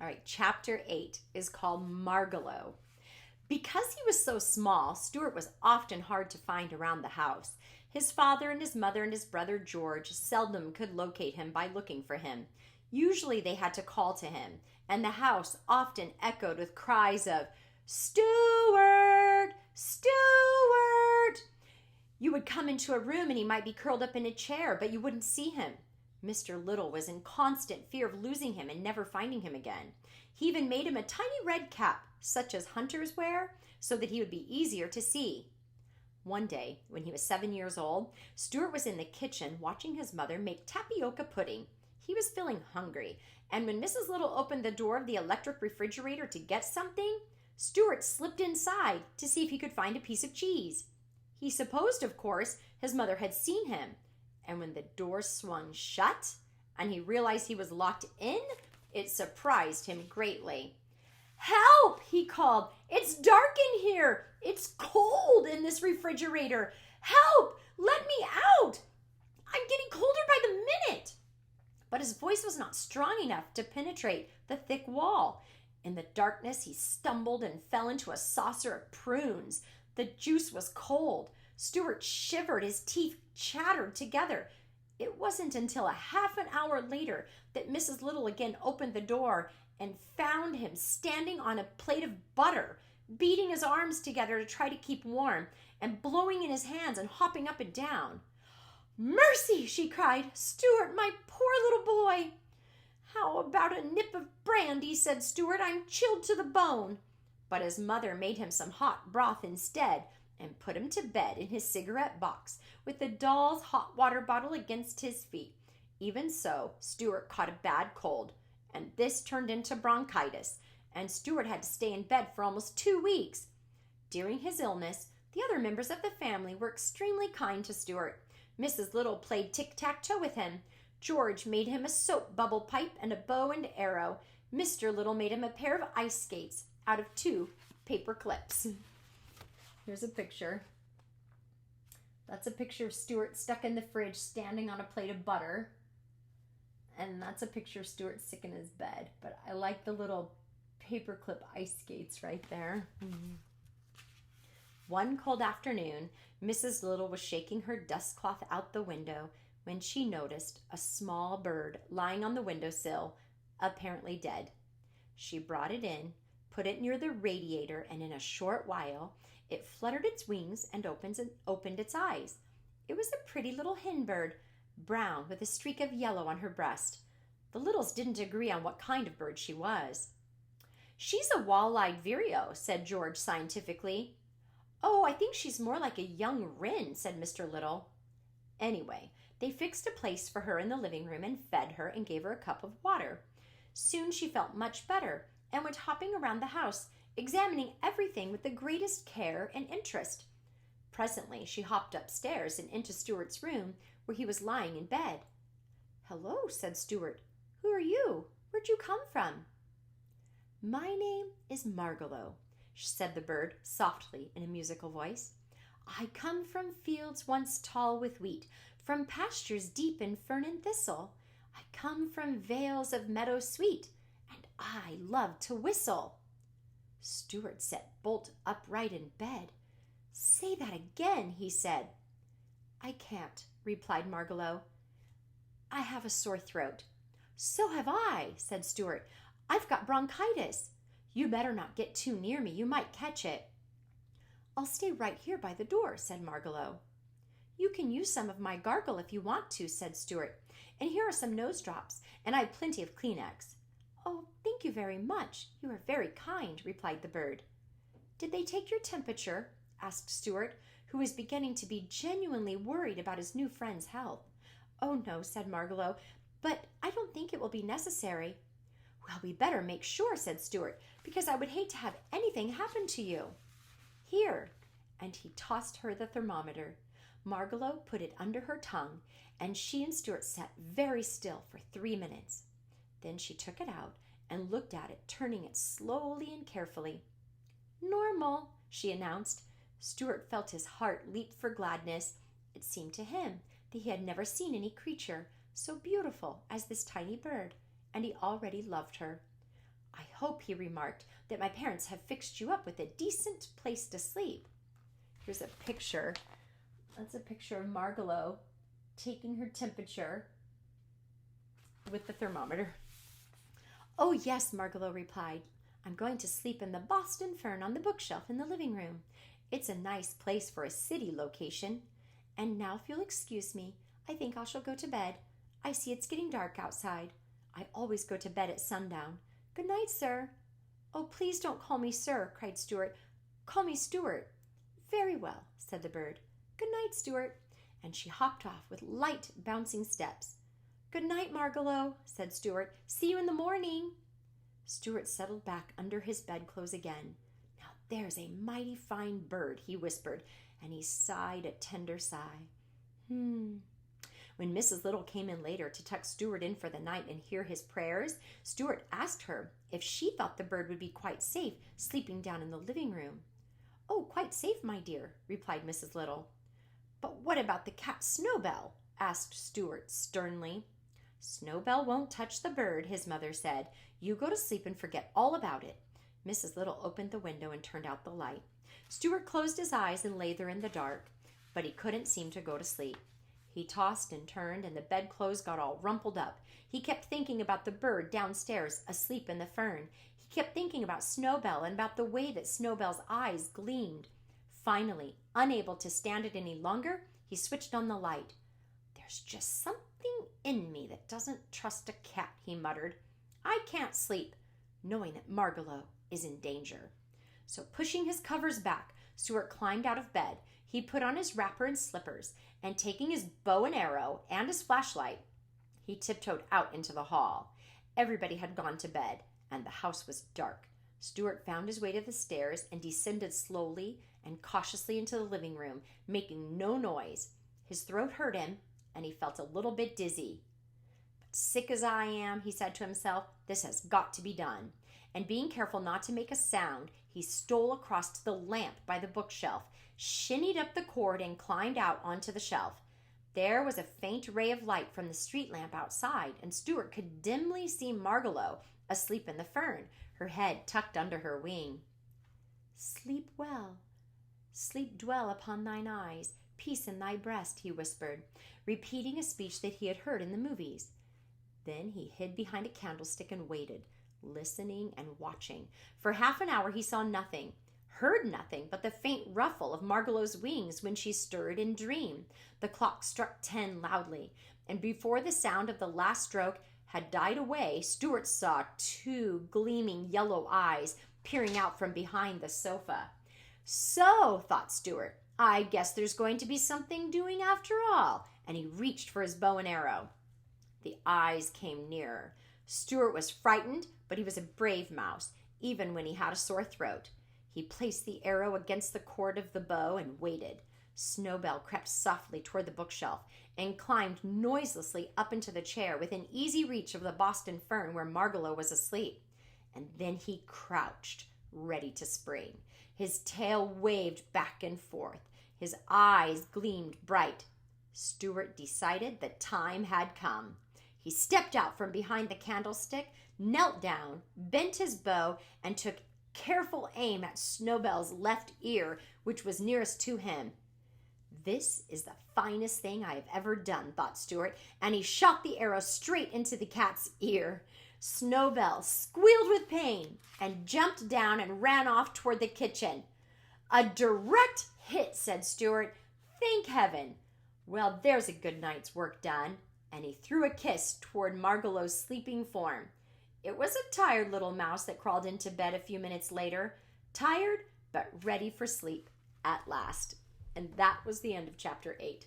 All right, chapter 8 is called Margalo. Because he was so small, Stuart was often hard to find around the house. His father and his mother and his brother George seldom could locate him by looking for him. Usually they had to call to him, and the house often echoed with cries of, Stuart! Stuart! You would come into a room and he might be curled up in a chair, but you wouldn't see him. Mr. Little was in constant fear of losing him and never finding him again. He even made him a tiny red cap, such as hunters wear, so that he would be easier to see. One day, when he was 7 years old, Stuart was in the kitchen watching his mother make tapioca pudding. He was feeling hungry, and when Mrs. Little opened the door of the electric refrigerator to get something, Stuart slipped inside to see if he could find a piece of cheese. He supposed, of course, his mother had seen him, and when the door swung shut and he realized he was locked in, it surprised him greatly. Help! He called. It's dark in here. It's cold in this refrigerator. Help! Let me out! I'm getting colder by the minute. But his voice was not strong enough to penetrate the thick wall. In the darkness, he stumbled and fell into a saucer of prunes. The juice was cold. Stuart shivered. His teeth chattered together. It wasn't until a half an hour later that Mrs. Little again opened the door and found him standing on a plate of butter, beating his arms together to try to keep warm, and blowing in his hands and hopping up and down. Mercy, she cried. Stuart, my poor little boy. How about a nip of brandy, said Stuart. I'm chilled to the bone. But his mother made him some hot broth instead and put him to bed in his cigarette box with the doll's hot water bottle against his feet. Even so, Stuart caught a bad cold, and this turned into bronchitis, and Stuart had to stay in bed for almost 2 weeks. During his illness, the other members of the family were extremely kind to Stuart. Mrs. Little played tic-tac-toe with him. George made him a soap bubble pipe and a bow and arrow. Mr. Little made him a pair of ice skates out of 2 paper clips. Here's a picture. That's a picture of Stuart stuck in the fridge standing on a plate of butter. And that's a picture of Stuart sick in his bed. But I like the little paperclip ice skates right there. Mm-hmm. One cold afternoon, Mrs. Little was shaking her dust cloth out the window when she noticed a small bird lying on the windowsill, apparently dead. She brought it in, put it near the radiator, and in a short while, it fluttered its wings and opened its eyes. It was a pretty little hen bird, brown with a streak of yellow on her breast. The Littles didn't agree on what kind of bird she was. She's a wall-eyed vireo, said George scientifically. Oh, I think she's more like a young wren, said Mr. Little. Anyway, they fixed a place for her in the living room and fed her and gave her a cup of water. Soon she felt much better and went hopping around the house, examining everything with the greatest care and interest. Presently she hopped upstairs and into Stuart's room, where he was lying in bed. Hello, said Stuart. Who are you? Where'd you come from? My name is Margalo, said the bird softly in a musical voice. I come from fields once tall with wheat, from pastures deep in fern and thistle. I come from vales of meadow sweet, and I love to whistle. Stuart sat bolt upright in bed. Say that again, he said. I can't, replied Margalo. I have a sore throat. So have I, said Stuart. I've got bronchitis. You better not get too near me. You might catch it. I'll stay right here by the door, said Margalo. You can use some of my gargle if you want to, said Stuart. And here are some nose drops, and I have plenty of Kleenex. Oh, thank you very much. You are very kind, replied the bird. Did they take your temperature? Asked Stuart, who was beginning to be genuinely worried about his new friend's health. Oh, no, said Margalo, but I don't think it will be necessary. Well, we better make sure, said Stuart, because I would hate to have anything happen to you. Here, and he tossed her the thermometer. Margalo put it under her tongue, and she and Stuart sat very still for 3 minutes. Then she took it out and looked at it, turning it slowly and carefully. Normal, she announced. Stuart felt his heart leap for gladness. It seemed to him that he had never seen any creature so beautiful as this tiny bird, and he already loved her. "I hope," he remarked, "that my parents have fixed you up with a decent place to sleep." Here's a picture. That's a picture of Margalo taking her temperature with the thermometer. "Oh, yes," Margalo replied. "I'm going to sleep in the Boston fern on the bookshelf in the living room. It's a nice place for a city location. And now, if you'll excuse me, I think I shall go to bed. I see it's getting dark outside. I always go to bed at sundown. Good night, sir." "Oh, please don't call me sir," cried Stuart. "Call me Stuart." "Very well," said the bird. "Good night, Stuart." And she hopped off with light, bouncing steps. "Good night, Margalo," said Stuart. "See you in the morning." Stuart settled back under his bedclothes again. "Now there's a mighty fine bird," he whispered, and he sighed a tender sigh. When Mrs. Little came in later to tuck Stuart in for the night and hear his prayers, Stuart asked her if she thought the bird would be quite safe sleeping down in the living room. "Oh, quite safe, my dear," replied Mrs. Little. "But what about the cat Snowbell?" asked Stuart sternly. "Snowbell won't touch the bird," his mother said. "You go to sleep and forget all about it." Mrs. Little opened the window and turned out the light. Stuart closed his eyes and lay there in the dark, but he couldn't seem to go to sleep. He tossed and turned, and the bedclothes got all rumpled up. He kept thinking about the bird downstairs asleep in the fern. He kept thinking about Snowbell and about the way that Snowbell's eyes gleamed. Finally, unable to stand it any longer, he switched on the light. "There's just something in me that doesn't trust a cat," he muttered. "I can't sleep, knowing that Margalo is in danger." So pushing his covers back, Stuart climbed out of bed. He put on his wrapper and slippers, and taking his bow and arrow and his flashlight, he tiptoed out into the hall. Everybody had gone to bed, and the house was dark. Stuart found his way to the stairs and descended slowly and cautiously into the living room, making no noise. His throat hurt him, and he felt a little bit dizzy. "But sick as I am," he said to himself, "this has got to be done." And being careful not to make a sound, he stole across to the lamp by the bookshelf, shinnied up the cord, and climbed out onto the shelf. There was a faint ray of light from the street lamp outside, and Stuart could dimly see Margalo asleep in the fern, her head tucked under her wing. "Sleep well, sleep dwell upon thine eyes, peace in thy breast," he whispered, repeating a speech that he had heard in the movies. Then he hid behind a candlestick and waited, listening and watching. For half an hour he saw nothing, heard nothing but the faint ruffle of Margalo's wings when she stirred in dream. The clock struck 10 loudly, and before the sound of the last stroke had died away, Stuart saw 2 gleaming yellow eyes peering out from behind the sofa. "So," thought Stuart, "I guess there's going to be something doing after all," and he reached for his bow and arrow. The eyes came nearer. Stuart was frightened, but he was a brave mouse, even when he had a sore throat. He placed the arrow against the cord of the bow and waited. Snowbell crept softly toward the bookshelf and climbed noiselessly up into the chair within easy reach of the Boston fern where Margalo was asleep. And then he crouched, ready to spring. His tail waved back and forth. His eyes gleamed bright. Stuart decided the time had come. He stepped out from behind the candlestick, knelt down, bent his bow, and took careful aim at Snowbell's left ear, which was nearest to him. "This is the finest thing I have ever done," thought Stuart, and he shot the arrow straight into the cat's ear. Snowbell squealed with pain and jumped down and ran off toward the kitchen. "A direct hit," said Stuart. "Thank heaven. Well, there's a good night's work done." And he threw a kiss toward Margalo's sleeping form. It was a tired little mouse that crawled into bed a few minutes later, tired but ready for sleep at last. And that was the end of chapter 8.